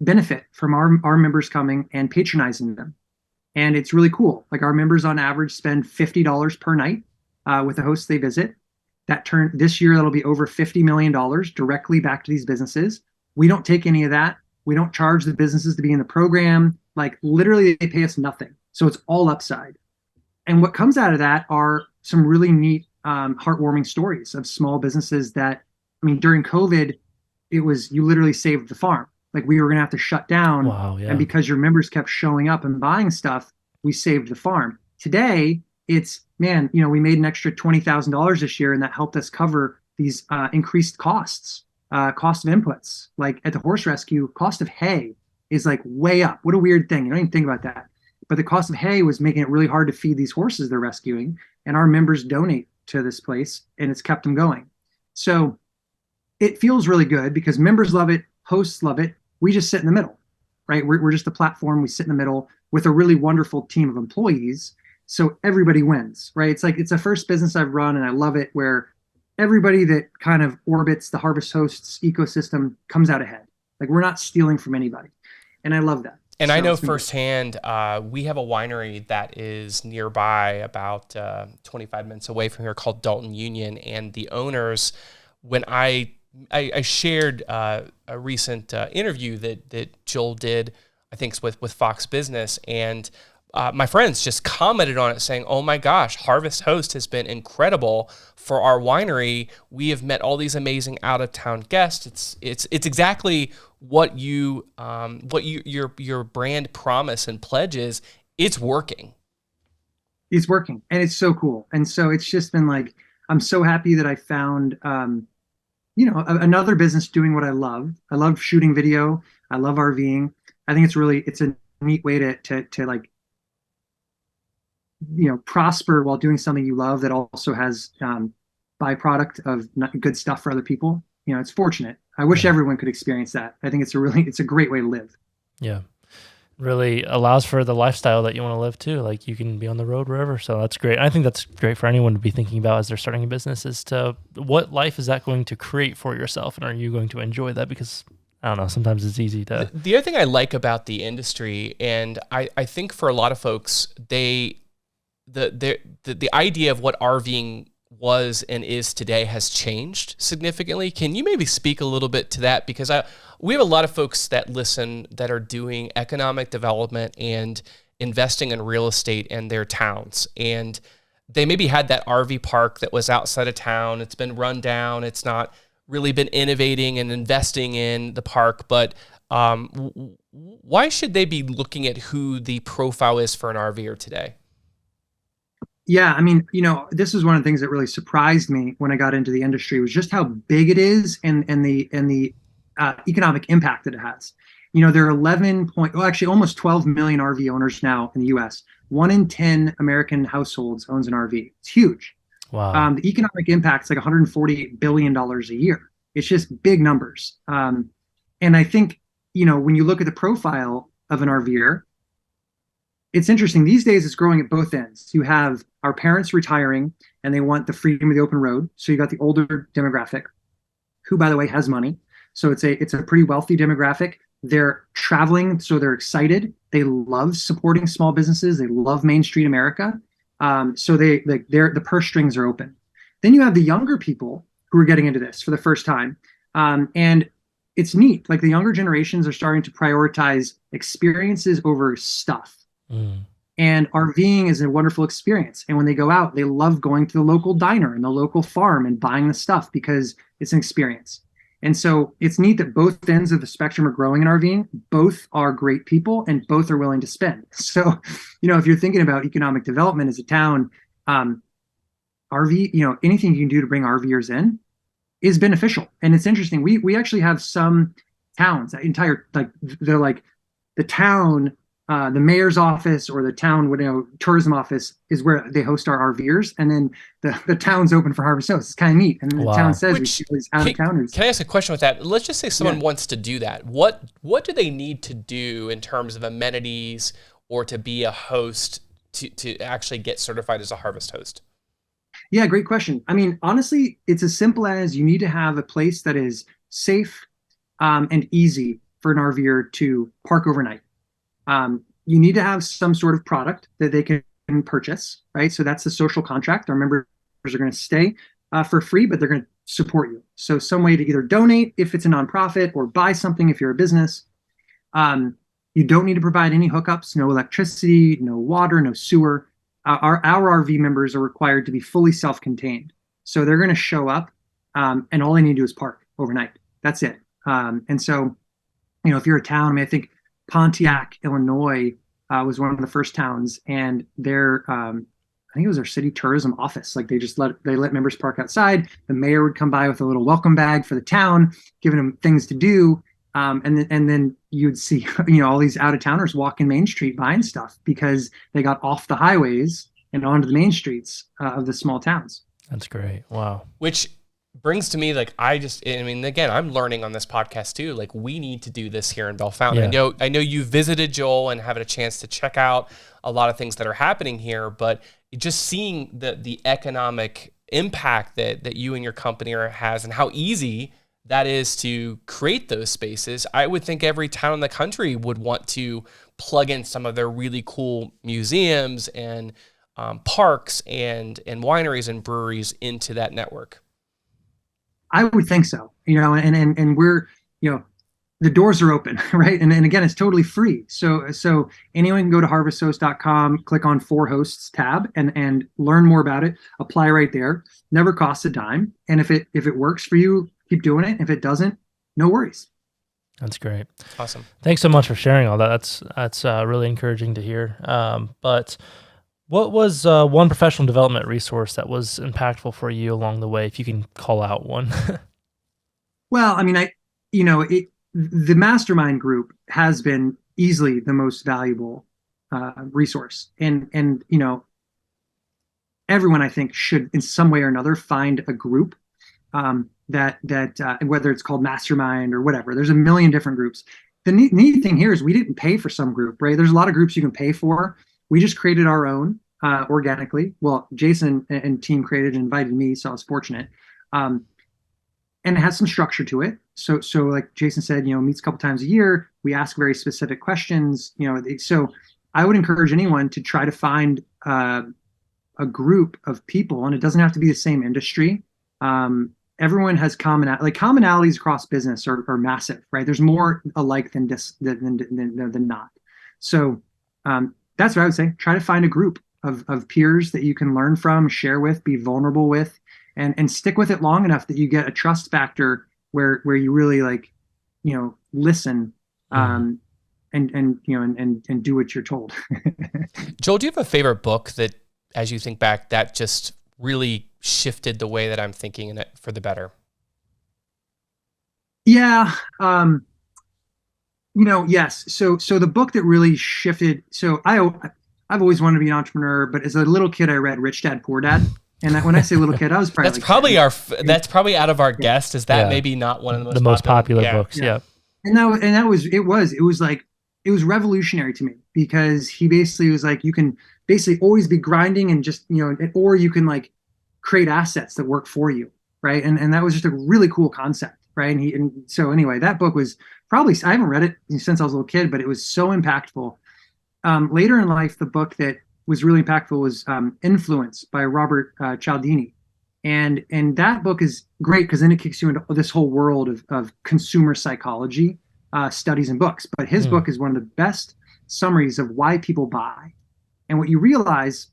benefit from our members coming and patronizing them. And it's really cool. Like, our members on average spend $50 per night with the hosts they visit. This year, that'll be over $50 million directly back to these businesses. We don't take any of that. We don't charge the businesses to be in the program. Like, literally, they pay us nothing. So it's all upside. And what comes out of that are some really neat, heartwarming stories of small businesses that, during COVID, it was, you literally saved the farm. Like, we were going to have to shut down. Wow, yeah. And because your members kept showing up and buying stuff, we saved the farm. Today, it's, man, we made an extra $20,000 this year, and that helped us cover these increased costs, cost of inputs. Like at the horse rescue, cost of hay is like way up. What a weird thing. You don't even think about that. But the cost of hay was making it really hard to feed these horses they're rescuing. And our members donate to this place, and it's kept them going. So it feels really good because members love it, hosts love it. We just sit in the middle, right? We're just a platform. We sit in the middle with a really wonderful team of employees. So everybody wins, right? It's like, it's the first business I've run, and I love it, where everybody that kind of orbits the Harvest Hosts ecosystem comes out ahead. Like, we're not stealing from anybody. And I love that. And So I know it's been great. firsthand, we have a winery that is nearby, about 25 minutes away from here, called Dalton Union. And the owners, when I shared a recent interview that Joel did, I think with Fox Business, and my friends just commented on it saying, "Oh my gosh, Harvest Host has been incredible for our winery. We have met all these amazing out-of-town guests. It's exactly what your brand promise and pledges. It's working." It's working, and it's so cool. And so it's just been like, I'm so happy that I found, another business doing what I love. I love shooting video. I love RVing. I think it's a neat way to like, prosper while doing something you love that also has byproduct of good stuff for other people. It's fortunate. I wish everyone could experience that. I think it's a great way to live. Yeah. Really allows for the lifestyle that you want to live too. Like, you can be on the road wherever. So that's great. I think that's great for anyone to be thinking about as they're starting a business, as to what life is that going to create for yourself, and are you going to enjoy that? Because I don't know, sometimes it's easy to... The other thing I like about the industry, and I think for a lot of folks, the idea of what RVing was and is today has changed significantly. Can you maybe speak a little bit to that? Because we have a lot of folks that listen that are doing economic development, and investing in real estate in their towns. And they maybe had that RV park that was outside of town. It's been run down. It's not really been innovating and investing in the park. But why should they be looking at who the profile is for an RVer today? Yeah, I mean, this is one of the things that really surprised me when I got into the industry was just how big it is and the economic impact that it has. There are actually almost 12 million RV owners now in the U.S. 1 in 10 American households owns an RV. It's huge. Wow. The economic impact is like $148 billion a year. It's just big numbers. And I think, when you look at the profile of an RVer, it's interesting. These days, it's growing at both ends. You have our parents retiring, and they want the freedom of the open road. So you got the older demographic, who, by the way, has money. So it's a pretty wealthy demographic. They're traveling, so they're excited. They love supporting small businesses. They love Main Street America. So the purse strings are open. Then you have the younger people who are getting into this for the first time, and it's neat. Like the younger generations are starting to prioritize experiences over stuff. And RVing is a wonderful experience. And when they go out, they love going to the local diner and the local farm and buying the stuff because it's an experience. And so it's neat that both ends of the spectrum are growing in RVing. Both are great people and both are willing to spend. So, if you're thinking about economic development as a town, RV, anything you can do to bring RVers in is beneficial. And it's interesting. We actually have some towns, they're like the town, the mayor's office or the town, tourism office is where they host our RVers, and then the town's open for Harvest Host. It's kind of neat, and the town says we see these out of towners. Can I ask a question with that? Let's just say someone wants to do that. What do they need to do in terms of amenities or to be a host to actually get certified as a Harvest Host? Yeah, great question. I mean, honestly, it's as simple as you need to have a place that is safe and easy for an RVer to park overnight. You need to have some sort of product that they can purchase, right? So that's the social contract. Our members are going to stay for free, but they're going to support you. So some way to either donate if it's a nonprofit or buy something if you're a business. You don't need to provide any hookups, no electricity, no water, no sewer. Our RV members are required to be fully self-contained. So they're going to show up and all they need to do is park overnight. That's it. And so, if you're a town, I mean, I think Pontiac, Illinois, was one of the first towns, and I think it was their city tourism office. Like they let members park outside. The mayor would come by with a little welcome bag for the town, giving them things to do, and then you'd see all these out of towners walking Main Street buying stuff because they got off the highways and onto the main streets of the small towns. That's great. Wow. Which brings to me, again, I'm learning on this podcast too. Like we need to do this here in Bellefontaine. Yeah. I know you visited Joel and having a chance to check out a lot of things that are happening here, but just seeing the economic impact that you and your company has and how easy that is to create those spaces, I would think every town in the country would want to plug in some of their really cool museums and parks and wineries and breweries into that network. I would think so, and we're, the doors are open, right? And again, it's totally free. So anyone can go to harvesthost.com, click on For Hosts tab and learn more about it, apply right there. Never costs a dime. And if it works for you, keep doing it. If it doesn't, no worries. That's great. Awesome. Thanks so much for sharing all that. That's really encouraging to hear. But what was one professional development resource that was impactful for you along the way, if you can call out one? Well, I mean, the mastermind group has been easily the most valuable resource, and everyone I think should in some way or another find a group that whether it's called mastermind or whatever. There's a million different groups. The neat thing here is we didn't pay for some group, right? There's a lot of groups you can pay for. We just created our own organically. Well, Jason and team created and invited me, so I was fortunate. And it has some structure to it. So like Jason said, meets a couple times a year. We ask very specific questions. So I would encourage anyone to try to find a group of people, and it doesn't have to be the same industry. Everyone has commonalities across business are massive, right? There's more alike than not. So that's what I would say. Try to find a group of peers that you can learn from, share with, be vulnerable with, and stick with it long enough that you get a trust factor where you really like, listen, and do what you're told. Joel, do you have a favorite book that, as you think back, that just really shifted the way that I'm thinking in it for the better? Yeah. Yes. So the book that really shifted. So I've always wanted to be an entrepreneur, but as a little kid, I read Rich Dad Poor Dad. And when I say little kid, I was probably that's probably out of our guest. Is that maybe not one of the most popular books? Yeah. And it was revolutionary to me, because he basically was like, you can basically always be grinding and just, or you can like create assets that work for you. Right. And that was just a really cool concept. Right. And so anyway, that book was probably, I haven't read it since I was a little kid, but it was so impactful. Later in life, the book that was really impactful was Influence by Robert Cialdini. And that book is great because then it kicks you into this whole world of consumer psychology studies and books. But his book is one of the best summaries of why people buy. And what you realize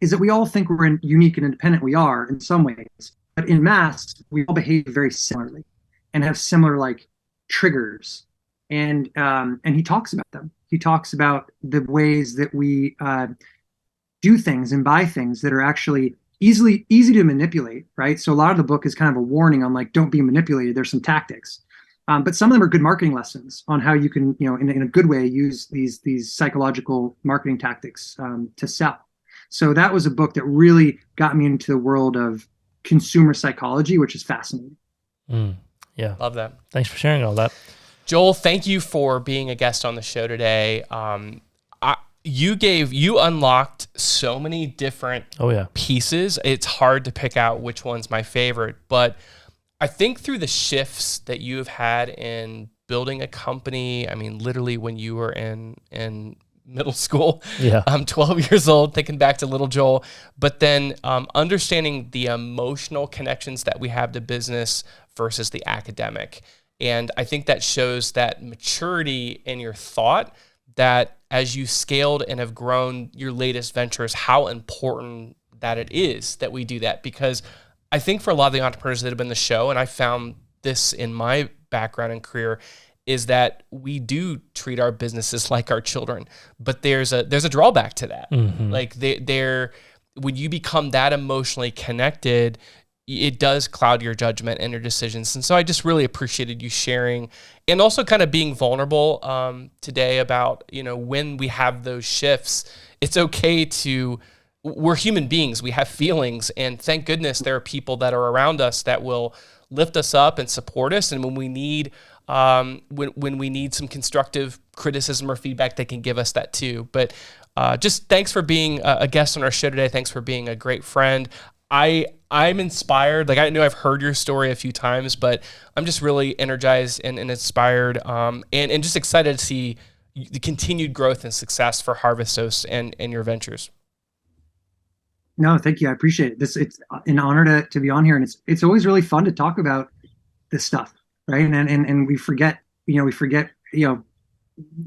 is that we all think we're unique and independent. We are in some ways, but in mass, we all behave very similarly and have similar like triggers. And he talks about them. He talks about the ways that we do things and buy things that are actually easy to manipulate, right? So a lot of the book is kind of a warning on like, don't be manipulated. There's some tactics, but some of them are good marketing lessons on how you can, in a good way, use these psychological marketing tactics to sell. So that was a book that really got me into the world of consumer psychology, which is fascinating. Yeah, love that. Thanks for sharing all that. Joel, thank you for being a guest on the show today. You unlocked so many different pieces. It's hard to pick out which one's my favorite, but I think through the shifts that you have had in building a company, I mean, literally when you were in middle school, I'm 12 years old, thinking back to little Joel, but then understanding the emotional connections that we have to business versus the academic. And I think that shows that maturity in your thought, that as you scaled and have grown your latest ventures, how important that it is that we do that. Because I think for a lot of the entrepreneurs that have been on the show, and I found this in my background and career, is that we do treat our businesses like our children, but there's a drawback to that. Like when you become that emotionally connected, it does cloud your judgment and your decisions. And so I just really appreciated you sharing and also kind of being vulnerable today about, when we have those shifts, it's okay we're human beings. We have feelings, and thank goodness there are people that are around us that will lift us up and support us. And when we need, when we need some constructive criticism or feedback, they can give us that too. But just thanks for being a guest on our show today. Thanks for being a great friend. I'm inspired. Like, I know I've heard your story a few times, but I'm just really energized and inspired, and just excited to see the continued growth and success for Harvest Host and your ventures. No, thank you. I appreciate it. It's an honor to be on here, and it's always really fun to talk about this stuff, right? And we forget,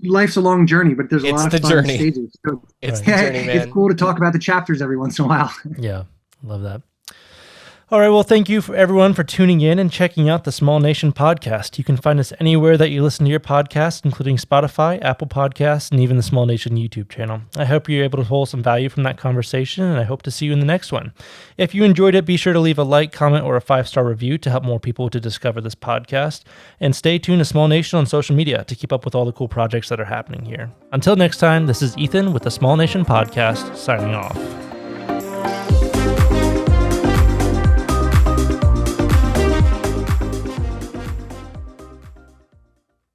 life's a long journey, but there's a lot of fun stages. So it's the journey, man. It's cool to talk about the chapters every once in a while. Yeah, love that. All right, well, thank you everyone for tuning in and checking out the Small Nation podcast. You can find us anywhere that you listen to your podcast, including Spotify, Apple Podcasts, and even the Small Nation YouTube channel. I hope you're able to pull some value from that conversation, and I hope to see you in the next one. If you enjoyed it, be sure to leave a like, comment, or a 5-star review to help more people to discover this podcast. And stay tuned to Small Nation on social media to keep up with all the cool projects that are happening here. Until next time, this is Ethan with the Small Nation podcast, signing off.